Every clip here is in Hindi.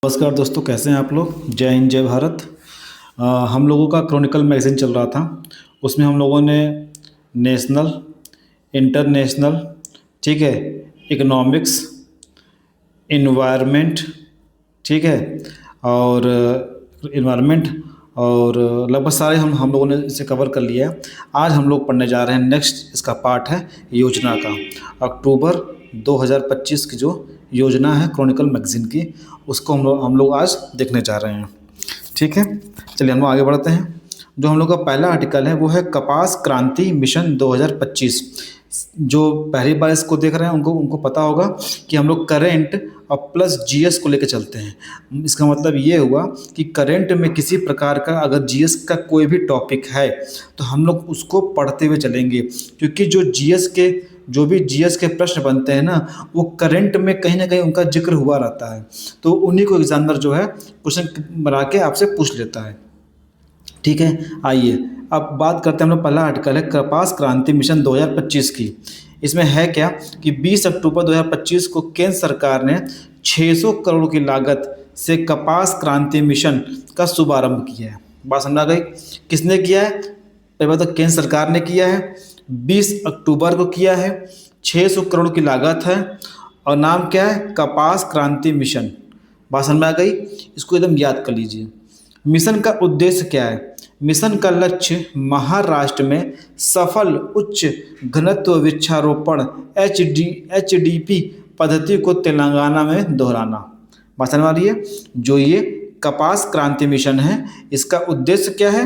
नमस्कार दोस्तों, कैसे हैं आप लोग। जय हिंद, जय भारत। हम लोगों का क्रॉनिकल मैगज़ीन चल रहा था। उसमें हम लोगों ने नेशनल, इंटरनेशनल, ठीक है, इकोनॉमिक्स, इन्वायरमेंट, ठीक है, और इन्वायरमेंट और लगभग सारे हम लोगों ने इसे कवर कर लिया है। आज हम लोग पढ़ने जा रहे हैं, नेक्स्ट इसका पार्ट है योजना का। अक्टूबर 2025 की जो योजना है क्रॉनिकल मैगज़ीन की, उसको हम लोग आज देखने जा रहे हैं। ठीक है, चलिए हम लोग आगे बढ़ते हैं। जो हम लोग का पहला आर्टिकल है वो है कपास क्रांति मिशन 2025। जो पहली बार इसको देख रहे हैं उनको उनको पता होगा कि हम लोग करेंट और प्लस जीएस को लेकर चलते हैं। इसका मतलब ये हुआ कि करेंट में किसी प्रकार का अगर जीएस का कोई भी टॉपिक है तो हम लोग उसको पढ़ते हुए चलेंगे, क्योंकि जो भी जीएस के प्रश्न बनते हैं ना, वो करंट में कहीं ना कहीं उनका जिक्र हुआ रहता है। तो उन्हीं को एग्जामिनर जो है क्वेश्चन बना के आपसे पूछ लेता है। ठीक है, आइए अब बात करते हैं। हम लोग पहला आर्टिकल है कपास क्रांति मिशन 2025 की। इसमें है क्या कि 20 अक्टूबर 2025 को केंद्र सरकार ने 600 करोड़ की लागत से कपास क्रांति मिशन का शुभारंभ किया है। बात समझ आ गई। किसने किया है? पहले बात तो केंद्र सरकार ने किया है, 20 अक्टूबर को किया है, 600 करोड़ की लागत है और नाम क्या है? कपास क्रांति मिशन। बात समझ में आ गई। इसको एकदम याद कर लीजिए। मिशन का उद्देश्य क्या है? मिशन का लक्ष्य महाराष्ट्र में सफल उच्च घनत्व वृक्षारोपण एचडीपी पद्धति को तेलंगाना में दोहराना। बात समझ में आ रही है। जो ये कपास क्रांति मिशन है, इसका उद्देश्य क्या है?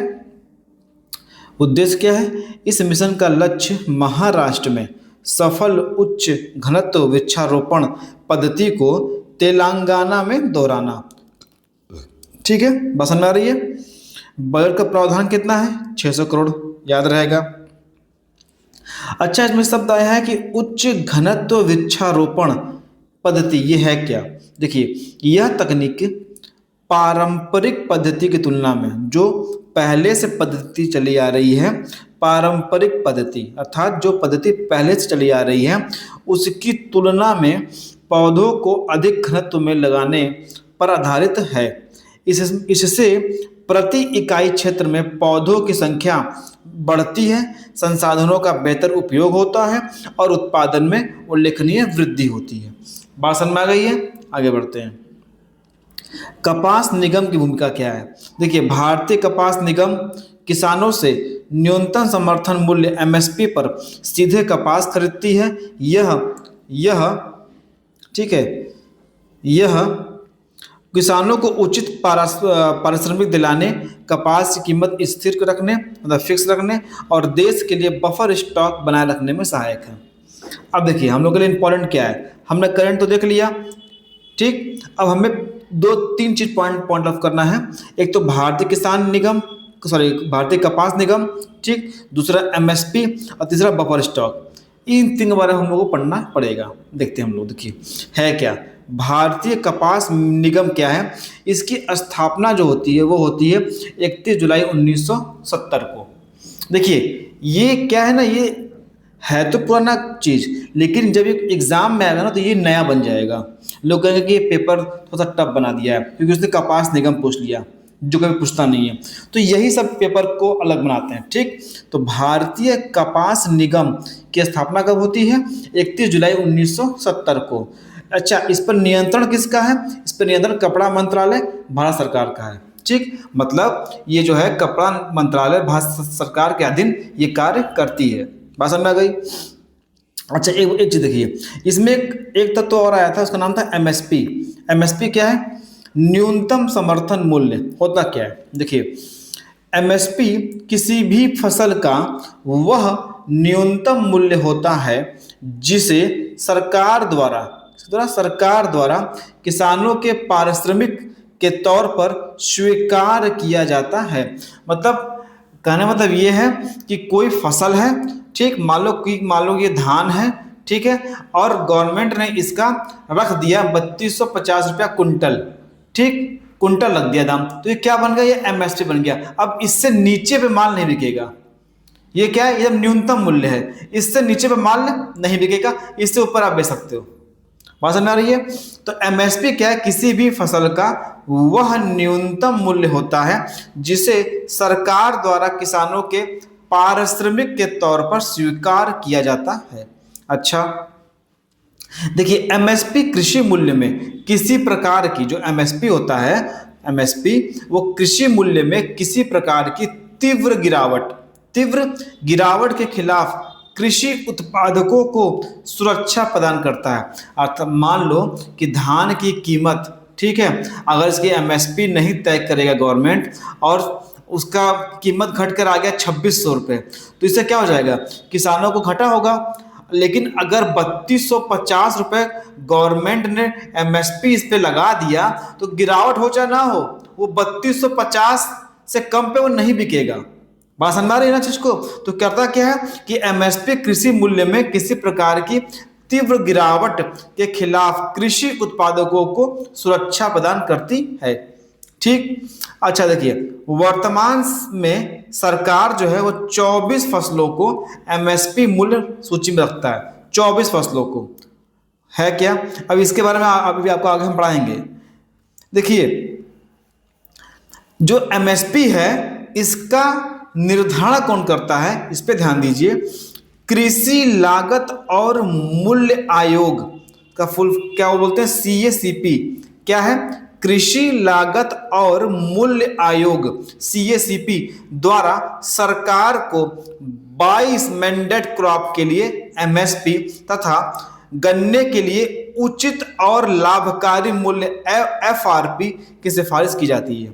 उद्देश्य क्या है? इस मिशन का लक्ष्य महाराष्ट्र में सफल उच्च घनत्व वृक्षारोपण पद्धति को तेलंगाना में दोहराना। ठीक है, बात समझ में आ रही है। बजट का प्रावधान कितना है? 600 करोड़, याद रहेगा। अच्छा, इसमें शब्द आया है कि उच्च घनत्व वृक्षारोपण पद्धति। ये है क्या? देखिए, यह तकनीक पारंपरिक पद्धति की तुलना में, जो पहले से पद्धति चली आ रही है, पारंपरिक पद्धति अर्थात जो पद्धति पहले से चली आ रही है, उसकी तुलना में पौधों को अधिक घनत्व में लगाने पर आधारित है। इससे प्रति इकाई क्षेत्र में पौधों की संख्या बढ़ती है, संसाधनों का बेहतर उपयोग होता है और उत्पादन में उल्लेखनीय वृद्धि होती है। बात समझ में आ गई है। आगे बढ़ते हैं। कपास निगम की भूमिका क्या है? देखिए, भारतीय कपास निगम किसानों से न्यूनतम समर्थन मूल्य एमएसपी पर सीधे कपास खरीदती है। यह ठीक है, यह किसानों को उचित पारिश्रमिक दिलाने, कपास की कीमत स्थिर रखने मतलब फिक्स रखने और देश के लिए बफर स्टॉक बनाए रखने में सहायक है। अब देखिए, हम लोग के लिए इंपॉर्टेंट क्या है? हमने करंट तो देख लिया, ठीक। अब हमें 2-3 चीज पॉइंट ऑफ करना है। एक तो भारतीय कपास निगम, ठीक, दूसरा एमएसपी और तीसरा बफर स्टॉक। इन तीन के बारे में हम लोग को पढ़ना पड़ेगा। देखते हैं हम लोग। देखिए, है क्या भारतीय कपास निगम? क्या है? इसकी स्थापना जो होती है वो होती है 31 जुलाई 1970 को। देखिए, ये क्या है ना, ये है तो पुराना चीज, लेकिन जब एक एग्जाम में आएगा ना तो ये नया बन जाएगा। लोग कहेंगे कि ये पेपर थोड़ा सा टफ बना दिया है क्योंकि उसने कपास निगम पूछ लिया, जो कभी पूछता नहीं है। तो यही सब पेपर को अलग बनाते हैं, ठीक। तो भारतीय कपास निगम की स्थापना कब होती है? 31 जुलाई 1970 को। अच्छा, इस पर नियंत्रण किसका है? इस पर नियंत्रण कपड़ा मंत्रालय भारत सरकार का है, ठीक। मतलब ये जो है कपड़ा मंत्रालय भारत सरकार के अधीन ये कार्य करती है। बात समझ में आ गई। अच्छा, एक चीज देखिए, इसमें एक तत्व और आया था, उसका नाम था एमएसपी। एमएसपी क्या है? न्यूनतम समर्थन मूल्य। होता क्या है? देखिए, एमएसपी किसी भी फसल का वह न्यूनतम मूल्य होता है जिसे सरकार द्वारा किसानों के पारिश्रमिक के तौर पर स्वीकार किया जाता है। मतलब कहने मतलब ये है कि कोई फसल है, ठीक, मान लो ये धान है, ठीक है, और गवर्नमेंट ने इसका रख दिया 3250 रुपया कुंटल, ठीक, कुंटल लग दिया दाम, तो ये क्या बन गया? ये एमएसपी बन गया। अब इससे नीचे पे माल नहीं बिकेगा। ये क्या है? ये न्यूनतम मूल्य है, इससे नीचे पे माल नहीं बिकेगा, इससे ऊपर आप बेच सकते हो। बात समझ में आ रही है? तो एमएसपी क्या है? किसी भी फसल का वह न्यूनतम मूल्य होता है जिसे सरकार द्वारा किसानों के पारिश्रमिक के तौर पर स्वीकार किया जाता है। अच्छा, देखिए एमएसपी कृषि मूल्य में किसी प्रकार की, जो एमएसपी होता है, एमएसपी वो कृषि मूल्य में किसी प्रकार की तीव्र गिरावट के खिलाफ कृषि उत्पादकों को सुरक्षा प्रदान करता है। अर्थात मान लो कि धान की कीमत, ठीक है, अगर इसकी एमएसपी नहीं तय करेगा गवर्नमेंट और उसका कीमत घटकर आ गया 2600 रुपये, तो इससे क्या हो जाएगा? किसानों को घाटा होगा। लेकिन अगर 3250 रुपये गवर्नमेंट ने एमएसपी इस पे लगा दिया तो गिरावट हो चाहे ना हो, वो 3250 से कम पे वो नहीं बिकेगा। बात समझ रही है ना चीज को? तो करता क्या है कि एमएसपी कृषि मूल्य में किसी प्रकार की तीव्र गिरावट के खिलाफ कृषि उत्पादकों को सुरक्षा प्रदान करती है। ठीक। अच्छा देखिए, वर्तमान में सरकार जो है वो 24 फसलों को एमएसपी मूल्य सूची में रखता है। 24 फसलों को है क्या? अब इसके बारे में अभी आपको आगे हम पढ़ाएंगे। देखिए, जो एमएसपी है इसका निर्धारण कौन करता है, इस पे ध्यान दीजिए। कृषि लागत और मूल्य आयोग का फुल क्या वो बोलते हैं? सीएसीपी। क्या है? कृषि लागत और मूल्य आयोग, सीएसीपी द्वारा सरकार को 22 मैंडेट क्रॉप के लिए एमएसपी तथा गन्ने के लिए उचित और लाभकारी मूल्य एफआरपी की सिफारिश की जाती है।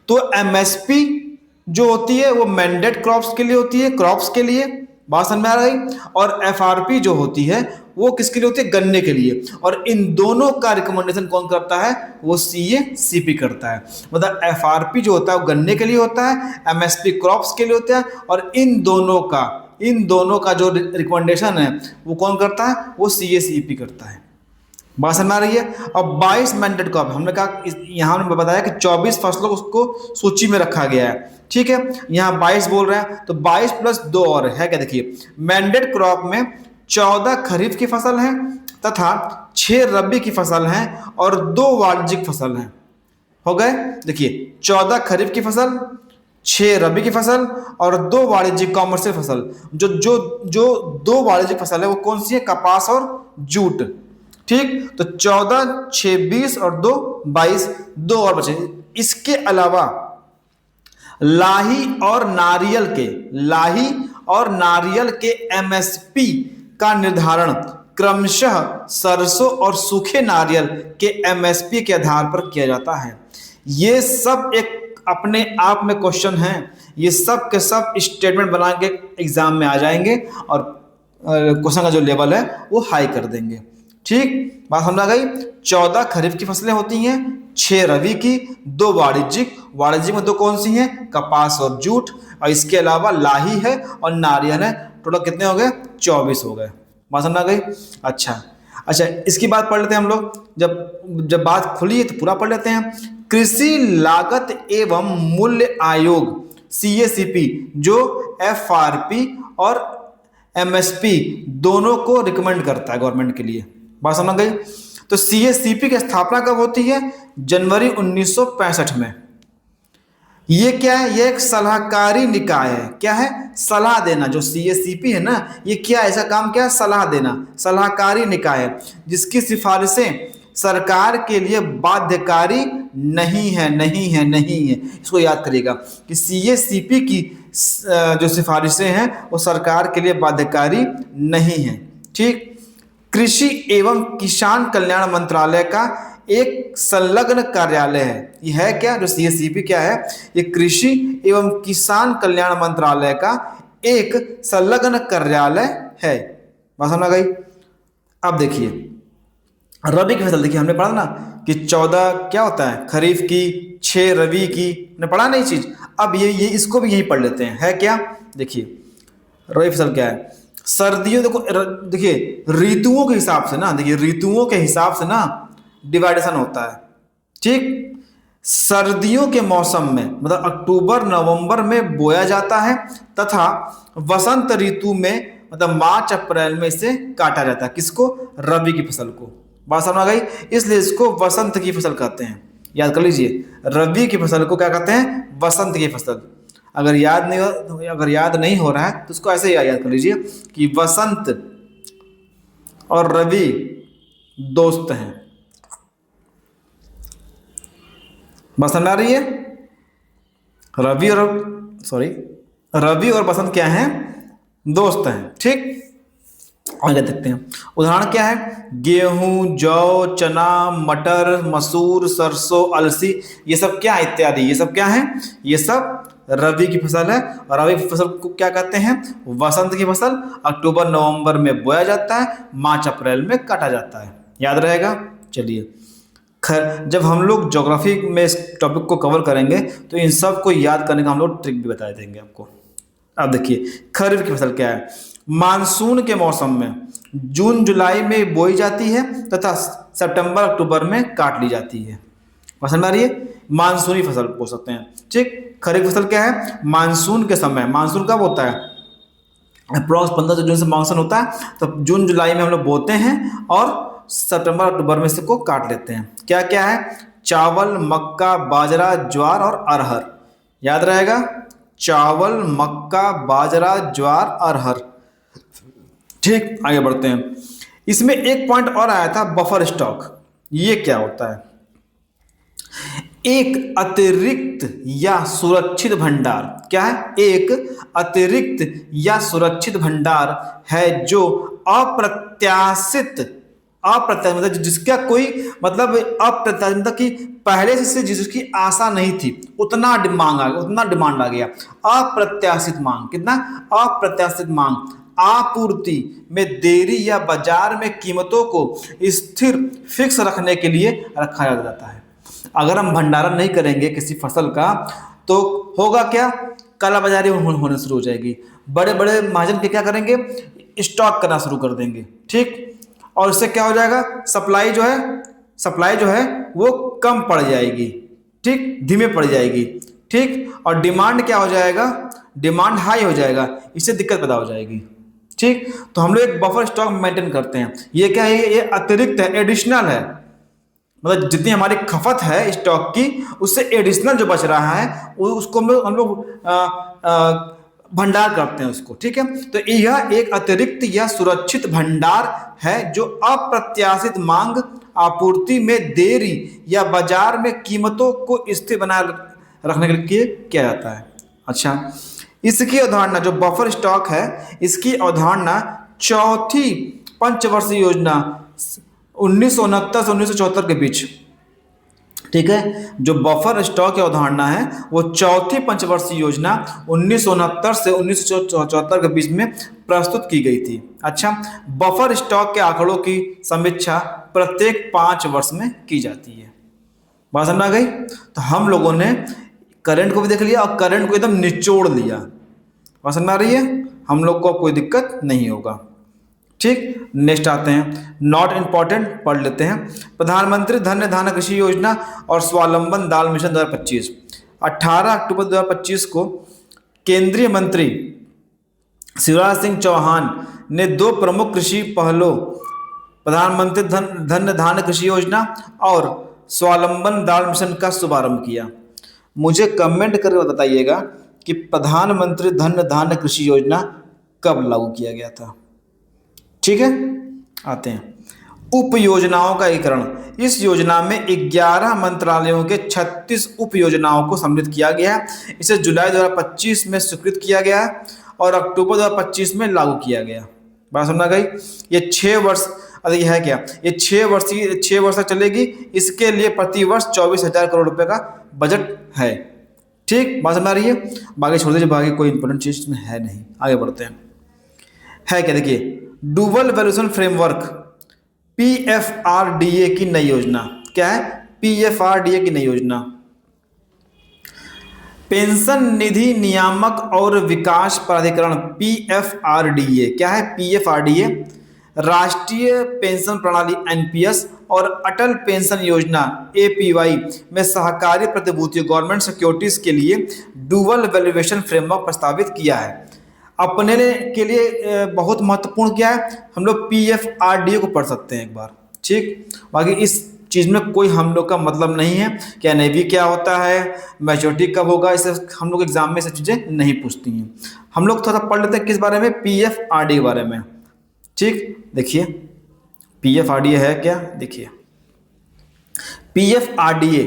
तो एमएसपी जो होती है वो मैंडेट क्रॉप्स के लिए होती है, क्रॉप्स के लिए, बात समझ में आ रही, और एफआरपी जो होती है वो किसके लिए होती है? गन्ने के लिए। और इन दोनों का रिकमेंडेशन कौन करता है? वो सीएसीपी करता है। मतलब एफआरपी जो होता है वो गन्ने के लिए होता है, एमएसपी क्रॉप्स के लिए होता है, और इन दोनों का जो रिकमेंडेशन है वो कौन करता है? वो सीएसीपी करता है। बात समझ में आ रही है? अब 22 मैंडेट क्रॉप, हमने कहा यहाँ हमने बताया कि 24 फसलों को सूची में रखा गया है, ठीक है, यहाँ 22 बोल रहे हैं, तो 22 प्लस 2 और है क्या? देखिए, मैंडेट क्रॉप में 14 खरीफ की फसल है तथा 6 रबी की फसल है और 2 वाणिज्यिक फसल हैं। हो गए? देखिए, 14 खरीफ की फसल, 6 रबी की फसल और 2 वाणिज्यिक कॉमर्शियल फसल। जो 2 वाणिज्यिक फसल है वो कौन सी है? कपास और जूट। ठीक, तो 14, 6, 20 और 2, 22, 2 और बचे। इसके अलावा लाही और नारियल के एमएसपी का निर्धारण क्रमशः सरसों और सूखे नारियल के एमएसपी के आधार पर किया जाता है। ये सब एक अपने आप में क्वेश्चन हैं, ये सब के सब स्टेटमेंट बना के एग्जाम में आ जाएंगे और क्वेश्चन का जो लेवल है वो हाई कर देंगे। ठीक, बात समझ आ गई? 14 खरीफ की फसलें होती हैं, 6 रबी की, 2 वाणिज्यिक में 2 कौन सी हैं? कपास और जूट, और इसके अलावा लाही है और नारियल है। टोटल कितने हो गए? 24 हो गए। बात समझ आ गई? अच्छा, इसकी बात पढ़ लेते हैं हम लोग। जब बात खुली है तो पूरा पढ़ लेते हैं। कृषि लागत एवं मूल्य आयोग सीएसीपी जो एफआरपी और एमएसपी दोनों को रिकमेंड करता है गवर्नमेंट के लिए। बात समझ गई? तो सीएसीपी की स्थापना कब होती है? जनवरी 1965 में। ये क्या है? ये एक सलाहकारी निकाय है। क्या है? सलाह देना। जो सीएसीपी है ना, ये क्या ऐसा काम क्या है? सलाह देना, सलाहकारी निकाय है जिसकी सिफारिशें सरकार के लिए बाध्यकारी नहीं है। इसको याद करिएगा कि सीएसीपी की जो सिफारिशें हैं वो सरकार के लिए बाध्यकारी नहीं है। ठीक, कृषि एवं किसान कल्याण मंत्रालय का एक संलग्न कार्यालय है। यह है क्या? जो सीएसीपी क्या है? ये कृषि एवं किसान कल्याण मंत्रालय का एक संलग्न कार्यालय है। बात समझ गई? अब देखिए, रबी की फसल देखिए, हमने पढ़ा ना कि 14 क्या होता है? खरीफ की, 6 रबी की, हमने पढ़ा नहीं चीज। अब ये इसको भी यही पढ़ लेते हैं। है क्या? देखिए, रबी फसल क्या है? सर्दियों, देखिए ऋतुओं के हिसाब से ना, ऋतुओं के हिसाब से ना डिवाइडेशन होता है। ठीक, सर्दियों के मौसम में मतलब अक्टूबर नवंबर में बोया जाता है तथा वसंत ऋतु में मतलब मार्च अप्रैल में इसे काटा जाता है। किसको? रबी की फसल को। बात समझ आ गई। इसलिए इसको वसंत की फसल कहते हैं, याद कर लीजिए। रबी की फसल को क्या कहते हैं? वसंत की फसल। अगर याद नहीं हो रहा है तो इसको ऐसे ही याद कर लीजिए कि वसंत और रवि दोस्त हैं। बात समझ आ रही है? रवि और बसंत क्या हैं? दोस्त हैं। ठीक, आगे देखते हैं। उदाहरण क्या है? गेहूं, जौ, चना, मटर, मसूर, सरसों, अलसी, ये सब क्या इत्यादि, ये सब क्या है? ये सब रबी की फसल है। और रबी की फसल को क्या कहते हैं? वसंत की फसल। अक्टूबर नवंबर में बोया जाता है, मार्च अप्रैल में काटा जाता है। याद रहेगा? चलिए, जब हम लोग ज्योग्राफी में इस टॉपिक को कवर करेंगे तो इन सब को याद करने का हम लोग ट्रिक भी बता देंगे आपको। अब देखिए, खरीफ की फसल क्या है? मानसून के मौसम में जून जुलाई में बोई जाती है तथा सितंबर अक्टूबर में काट ली जाती है। समझ आ रही है? मानसूनी फसल बोल सकते हैं। ठीक, खरीफ फसल क्या है? मानसून के समय। मानसून कब होता है? अप्रॉक्स 15 जून से मानसून होता है, तो जून जुलाई में हम लोग बोते हैं और सितंबर अक्टूबर में इसको काट लेते हैं। क्या क्या है? चावल, मक्का, बाजरा, ज्वार और अरहर। याद रहेगा? चावल, मक्का, बाजरा, ज्वार, अरहर। ठीक, आगे बढ़ते हैं। इसमें एक पॉइंट और आया था, बफर स्टॉक। ये क्या होता है? एक अतिरिक्त या सुरक्षित भंडार। क्या है? एक अतिरिक्त या सुरक्षित भंडार है जो अप्रत्याशित मतलब जिसका कोई मतलब अप्रत्याशित मतलब कि पहले से जिसकी आशा नहीं थी उतना डिमांड आ गया। अप्रत्याशित मांग। कितना? अप्रत्याशित मांग। आपूर्ति में देरी या बाजार में कीमतों को स्थिर फिक्स रखने के लिए रखा जाता है। अगर हम भंडारण नहीं करेंगे किसी फसल का तो होगा क्या? कालाबाजारी होने शुरू हो जाएगी। बड़े बड़े महाजन के क्या करेंगे? स्टॉक करना शुरू कर देंगे। ठीक, और इससे क्या हो जाएगा? सप्लाई जो है वो कम पड़ जाएगी। ठीक, धीमे पड़ जाएगी। ठीक, और डिमांड क्या हो जाएगा? डिमांड हाई हो जाएगा, इससे दिक्कत पैदा हो जाएगी। ठीक, तो हम लोग एक बफर स्टॉक मेंटेन करते हैं। ये क्या है? ये अतिरिक्त है, एडिशनल है। मतलब जितनी हमारी खपत है स्टॉक की उससे एडिशनल जो बच रहा है उसको हम लोग भंडार करते हैं उसको। ठीक है, तो यह एक अतिरिक्त या सुरक्षित भंडार है जो अप्रत्याशित मांग, आपूर्ति में देरी या बाजार में कीमतों को स्थिर बनाए रखने के लिए किया जाता है। अच्छा, इसकी अवधारणा जो बफर स्टॉक है, इसकी अवधारणा चौथी पंचवर्षीय योजना 1969 से 1974 के बीच। ठीक है, जो बफर स्टॉक की अवधारणा है वो चौथी पंचवर्षीय योजना 1969 से 1974 के बीच में प्रस्तुत की गई थी। अच्छा, बफर स्टॉक के आंकड़ों की समीक्षा प्रत्येक 5 वर्ष में की जाती है। बात समझ आ गई? तो हम लोगों ने करंट को भी देख लिया और करंट को एकदम निचोड़ लिया। बात समझ आ रही है? हम लोग को कोई दिक्कत नहीं होगा। ठीक, नेक्स्ट आते हैं, नॉट इंपॉर्टेंट पढ़ लेते हैं। प्रधानमंत्री धन्य धान कृषि योजना और स्वावलंबन दाल मिशन 2025। 18 अक्टूबर 2025 को केंद्रीय मंत्री शिवराज सिंह चौहान ने 2 प्रमुख कृषि पहलों, प्रधानमंत्री धन्य धान कृषि योजना और स्वावलंबन दाल मिशन का शुभारंभ किया। मुझे कमेंट करके बताइएगा कि प्रधानमंत्री धन्य धान कृषि योजना कब लागू किया गया था। ठीक है, आते हैं उप योजनाओं का एकीकरण। इस योजना में 11 मंत्रालयों के 36 उप योजनाओं को सम्मिलित किया गया है। इसे जुलाई 2025 में स्वीकृत किया गया और अक्टूबर 2025 में लागू किया गया। बात समझ गई? ये 6 वर्ष, अरे यह है क्या? ये 6 वर्ष तक चलेगी। इसके लिए प्रति वर्ष 24,000 करोड़ रुपए का बजट है। ठीक, बात समझ आ रही है? बाकी छोड़ दीजिए, बाकी कोई इंपॉर्टेंट चीज में है नहीं। आगे बढ़ते हैं। है क्या? देखिए, डुअल वैल्यूएशन फ्रेमवर्क, PFRDA की नई योजना। क्या है? PFRDA की नई योजना। पेंशन निधि नियामक और विकास प्राधिकरण, PFRDA। क्या है? PFRDA राष्ट्रीय पेंशन प्रणाली NPS और अटल पेंशन योजना APY में सहकारी प्रतिभूतियों गवर्नमेंट सिक्योरिटीज के लिए डुअल वैल्यूएशन फ्रेमवर्क प्रस्तावित किया है। अपने के लिए बहुत महत्वपूर्ण क्या है? हम लोग PFRDA को पढ़ सकते हैं एक बार। ठीक। बाकी इस चीज़ में कोई हम लोग का मतलब नहीं है कि एनआईवी क्या होता है, मैच्योरिटी कब होगा, इसे हम लोग एग्जाम में सब चीज़ें नहीं पूछती हैं। हम लोग थोड़ा पढ़ लेते हैं किस बारे में, पीएफआरडी के बारे में। ठीक, देखिए पीएफआरडीए है क्या, देखिए पीएफआरडीए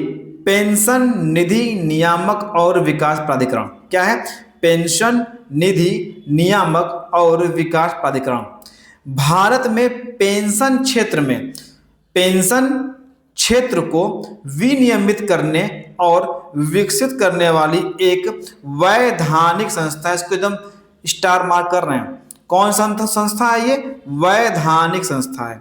पेंशन निधि नियामक और विकास प्राधिकरण। क्या है, पेंशन निधि नियामक और विकास प्राधिकरण। भारत में पेंशन क्षेत्र को विनियमित करने और विकसित करने वाली एक वैधानिक संस्था है। इसको एकदम स्टार मार्क कर रहे हैं। कौन सा संस्था है ये, वैधानिक संस्था है।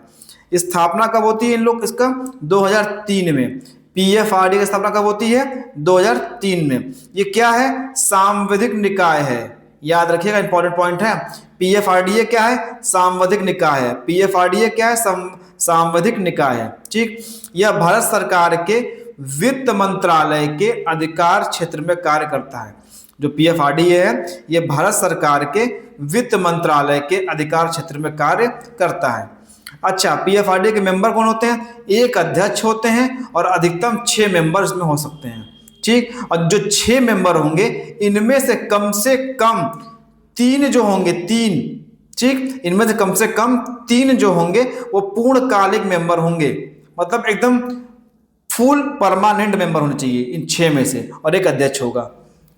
स्थापना कब होती है इन लोग, इसका 2003 में। पीएफआरडी की स्थापना कब होती है, 2003 में। ये क्या है, सांविधिक निकाय है, याद रखिएगा, इंपॉर्टेंट पॉइंट है। पीएफआरडीए क्या है, सांविधिक निकाय है। पीएफआरडीए क्या है, सांविधिक निकाय है। ठीक, यह भारत सरकार के वित्त मंत्रालय के अधिकार क्षेत्र में कार्य करता है। जो पीएफआरडीए है यह भारत सरकार के वित्त मंत्रालय के अधिकार क्षेत्र में कार्य करता है। अच्छा, पीएफआरडी के मेंबर कौन होते हैं, एक अध्यक्ष होते हैं और अधिकतम 6 मेंबर इसमें हो सकते हैं। ठीक, और जो 6 मेंबर होंगे इनमें से कम 3 जो होंगे, 3, ठीक, इनमें से कम 3 जो होंगे वो पूर्णकालिक मेंबर होंगे, मतलब एकदम फुल परमानेंट मेंबर होने चाहिए इन 6 में से, और एक अध्यक्ष होगा।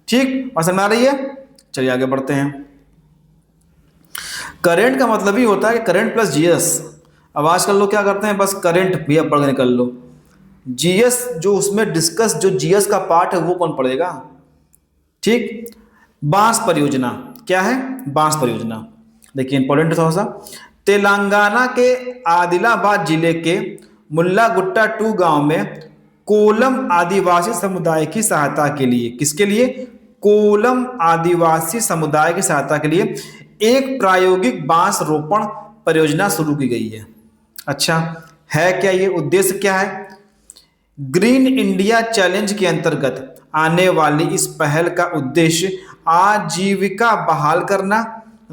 ठीक, समझ आ रही है। चलिए आगे बढ़ते हैं। करेंट का मतलब ही होता है कि करंट प्लस जीएस। अब आजकल लोग क्या करते हैं, बस करंट भैया पढ़ के निकल लो, जीएस जो उसमें डिस्कस, जो जीएस का पार्ट है वो कौन पढ़ेगा। ठीक, बांस परियोजना। क्या है, बांस परियोजना, देखिए इंपॉर्टेंट थोड़ा सा। तेलंगाना के आदिलाबाद जिले के मुल्ला गुट्टा 2 गांव में कोलम आदिवासी समुदाय की सहायता के लिए, किसके लिए, कोलम आदिवासी समुदाय की सहायता के लिए एक प्रायोगिक बांस रोपण परियोजना शुरू की गई है। अच्छा, है क्या ये, उद्देश्य क्या है, ग्रीन इंडिया चैलेंज के अंतर्गत आने वाली इस पहल का उद्देश्य आजीविका बहाल करना,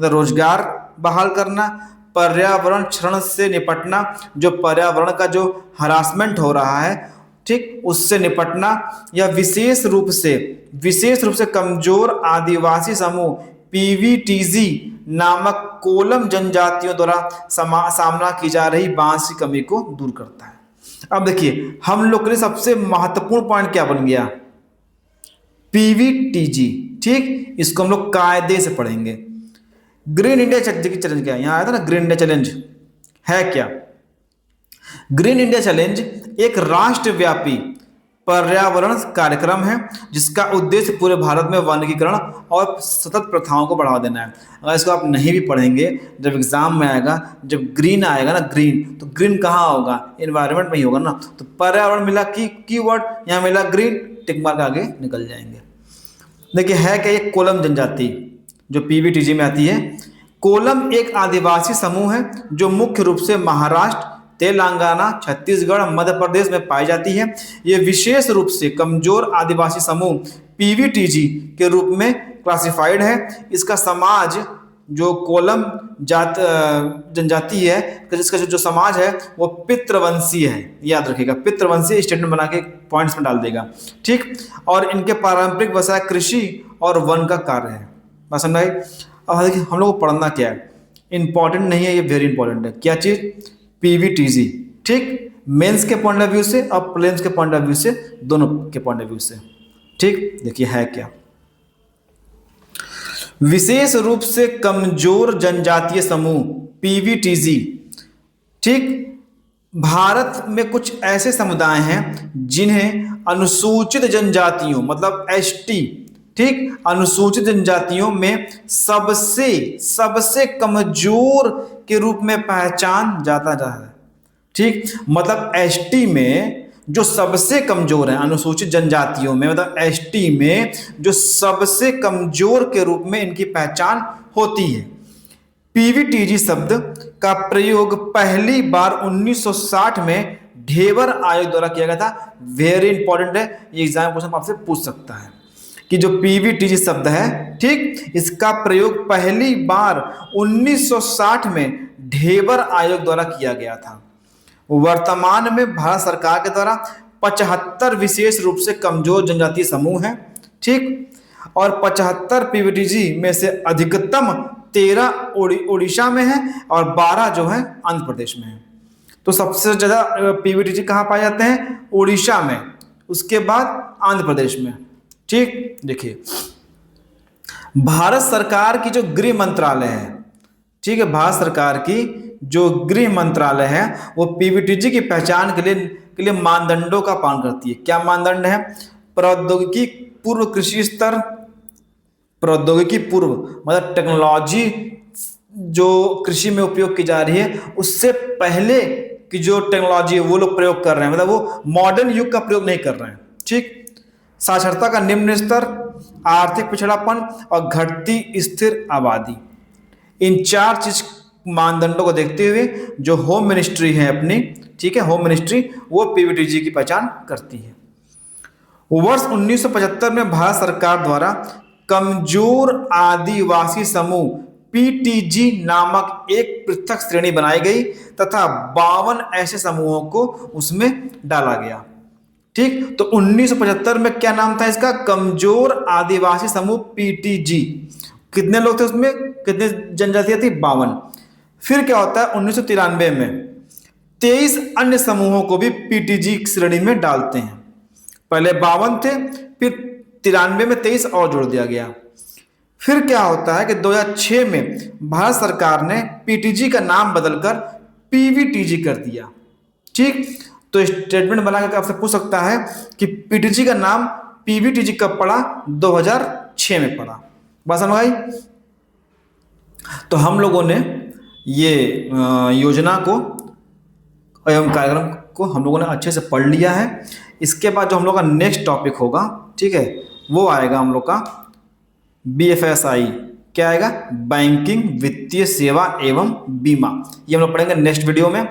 रोजगार बहाल करना, पर्यावरण क्षरण से निपटना, जो पर्यावरण का जो हरासमेंट हो रहा है, ठीक, उससे निपटना, या विशेष रूप से कमजोर आदिवासी समूह पीवीटीजी नामक कोलम जनजातियों द्वारा सामना की जा रही बांस की कमी को दूर करता है। अब देखिए हम लोग के लिए सबसे महत्वपूर्ण पॉइंट क्या बन गया, पीवीटीजी। ठीक, इसको हम लोग कायदे से पढ़ेंगे। ग्रीन इंडिया चैलेंज क्या है, यहां आया था ना, ग्रीन इंडिया चैलेंज है क्या। ग्रीन इंडिया चैलेंज एक राष्ट्रव्यापी पर्यावरण कार्यक्रम है जिसका उद्देश्य पूरे भारत में वनीकरण और सतत प्रथाओं को बढ़ावा देना है। अगर इसको आप नहीं भी पढ़ेंगे, जब एग्जाम में आएगा, जब ग्रीन आएगा ना, ग्रीन, तो ग्रीन कहाँ होगा, एनवायरनमेंट में ही होगा ना। तो पर्यावरण मिला कीवर्ड, यहाँ मिला ग्रीन, टिक मार्क आगे निकल जाएंगे। देखिए है क्या, ये कोलम जनजाति जो पीवीटीजी में आती है। कोलम एक आदिवासी समूह है जो मुख्य रूप से महाराष्ट्र, तेलंगाना, छत्तीसगढ़, मध्य प्रदेश में पाई जाती है। ये विशेष रूप से कमजोर आदिवासी समूह पीवीटीजी के रूप में क्लासिफाइड है। इसका समाज जो कोलम जनजाति है, जिसका जो समाज है वो पितृवंशी है, याद रखिएगा, पितृवंशी स्टेटमेंट बना के पॉइंट्स में डाल देगा। ठीक, और इनके पारंपरिक व्यवसाय कृषि और वन का कार्य है। बात समझ आई। अब देखिए हम लोग को पढ़ना क्या है, इंपॉर्टेंट नहीं है, ये वेरी इंपॉर्टेंट है। क्या चीज, पीवीटीजी। ठीक, मेंस के पॉइंट ऑफ व्यू से और प्रीलिम्स के पॉइंट ऑफ व्यू से, दोनों के पॉइंट ऑफ व्यू से। ठीक, देखिए है क्या, विशेष रूप से कमजोर जनजातीय समूह पीवीटीजी। ठीक, भारत में कुछ ऐसे समुदाय हैं जिन्हें अनुसूचित जनजातियों, मतलब एसटी, ठीक, अनुसूचित जनजातियों में सबसे कमजोर के रूप में पहचान जाता है। ठीक, मतलब एसटी में जो सबसे कमजोर है, अनुसूचित जनजातियों में, मतलब एसटी में जो सबसे कमजोर के रूप में इनकी पहचान होती है। पीवीटीजी शब्द का प्रयोग पहली बार 1960 में ढेबर आयोग द्वारा किया गया था। वेरी इंपॉर्टेंट है, ये एग्जाम क्वेश्चन आपसे पूछ सकता है कि जो पीवीटीजी शब्द है, ठीक, इसका प्रयोग पहली बार 1960 में ढेबर आयोग द्वारा किया गया था। वर्तमान में भारत सरकार के द्वारा 75 विशेष रूप से कमजोर जनजातीय समूह हैं, ठीक, और 75 पीवीटीजी में से अधिकतम 13 उड़ीसा में है और 12 जो है आंध्र प्रदेश में है। तो सबसे ज्यादा पीवीटीजी कहाँ पाए जाते हैं? उड़ीसा में, उसके बाद आंध्र प्रदेश में, ठीक। देखिए, भारत सरकार की जो गृह मंत्रालय है, ठीक है, भारत सरकार की जो गृह मंत्रालय है वो पीवीटीजी की पहचान के लिए मानदंडों का पालन करती है। क्या मानदंड है? प्रौद्योगिकी पूर्व कृषि स्तर, प्रौद्योगिकी पूर्व मतलब टेक्नोलॉजी जो कृषि में उपयोग की जा रही है उससे पहले की जो टेक्नोलॉजी है वो लोग प्रयोग कर रहे हैं, मतलब वो मॉडर्न युग का प्रयोग नहीं कर रहे हैं, ठीक। साक्षरता का निम्न स्तर, आर्थिक पिछड़ापन और घटती स्थिर आबादी, इन 4 चीज मानदंडों को देखते हुए जो होम मिनिस्ट्री है अपनी, ठीक है, होम मिनिस्ट्री वो पीवीटीजी की पहचान करती है। वर्ष 1975 में भारत सरकार द्वारा कमजोर आदिवासी समूह पीटीजी नामक एक पृथक श्रेणी बनाई गई तथा 52 ऐसे समूहों को उसमें डाला गया, ठीक। तो 1975 में क्या नाम था इसका? कमजोर आदिवासी समूह पीटीजी। कितने लोग थे उसमें? कितने जनजातियां थी? 52। फिर क्या होता है? 1993 में 23 अन्य समूहों को भी पीटीजी श्रेणी में डालते हैं। पहले 52 थे, फिर 93 में 23 और जोड़ दिया गया। फिर क्या होता है कि 2006 में भारत सरकार ने पीटीजी का नाम बदलकर पीवीटीजी कर दिया, ठीक। तो स्टेटमेंट बनाकर आपसे पूछ सकता है कि पीटीजी का नाम पीवीटीजी कब पड़ा? 2006 में पड़ा। बात समझ आई? तो हम लोगों ने ये योजना को एवं कार्यक्रम को हम लोगों ने अच्छे से पढ़ लिया है। इसके बाद जो हम लोग का नेक्स्ट टॉपिक होगा, ठीक है, वो आएगा हम लोग का BFSI। क्या आएगा? बैंकिंग, वित्तीय सेवा एवं बीमा। ये हम लोग पढ़ेंगे नेक्स्ट वीडियो में।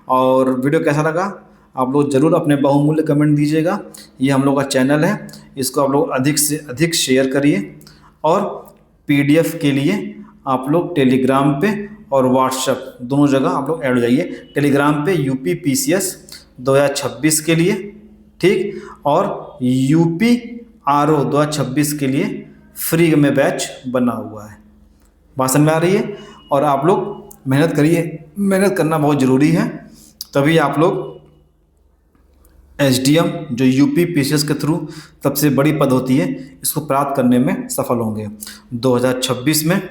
और वीडियो कैसा लगा आप लोग जरूर अपने बहुमूल्य कमेंट दीजिएगा। ये हम लोग का चैनल है, इसको आप लोग अधिक से अधिक शेयर करिए। और PDF के लिए आप लोग टेलीग्राम पे और व्हाट्सएप दोनों जगह आप लोग ऐड हो जाइए। टेलीग्राम पे UPPCS 2026 के लिए, ठीक, और UPRO 2026 के लिए फ्री में बैच बना हुआ है। बात समझ में आ रही है? और आप लोग मेहनत करिए, मेहनत करना बहुत ज़रूरी है, तभी आप लोग SDM जो UPPCS के थ्रू सबसे बड़ी पद होती है इसको प्राप्त करने में सफल होंगे। 2026 में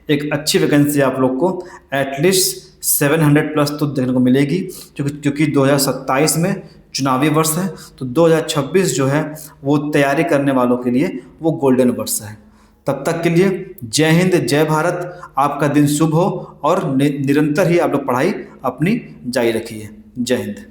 एक अच्छी वैकेंसी आप लोग को एटलीस्ट 700 प्लस तो देखने को मिलेगी, क्योंकि 2027 में चुनावी वर्ष है। तो 2026 जो है वो तैयारी करने वालों के लिए वो गोल्डन वर्ष है। तब तक के लिए जय हिंद, जय भारत। आपका दिन शुभ हो और निरंतर ही आप लोग पढ़ाई अपनी जारी रखिए। जय हिंद।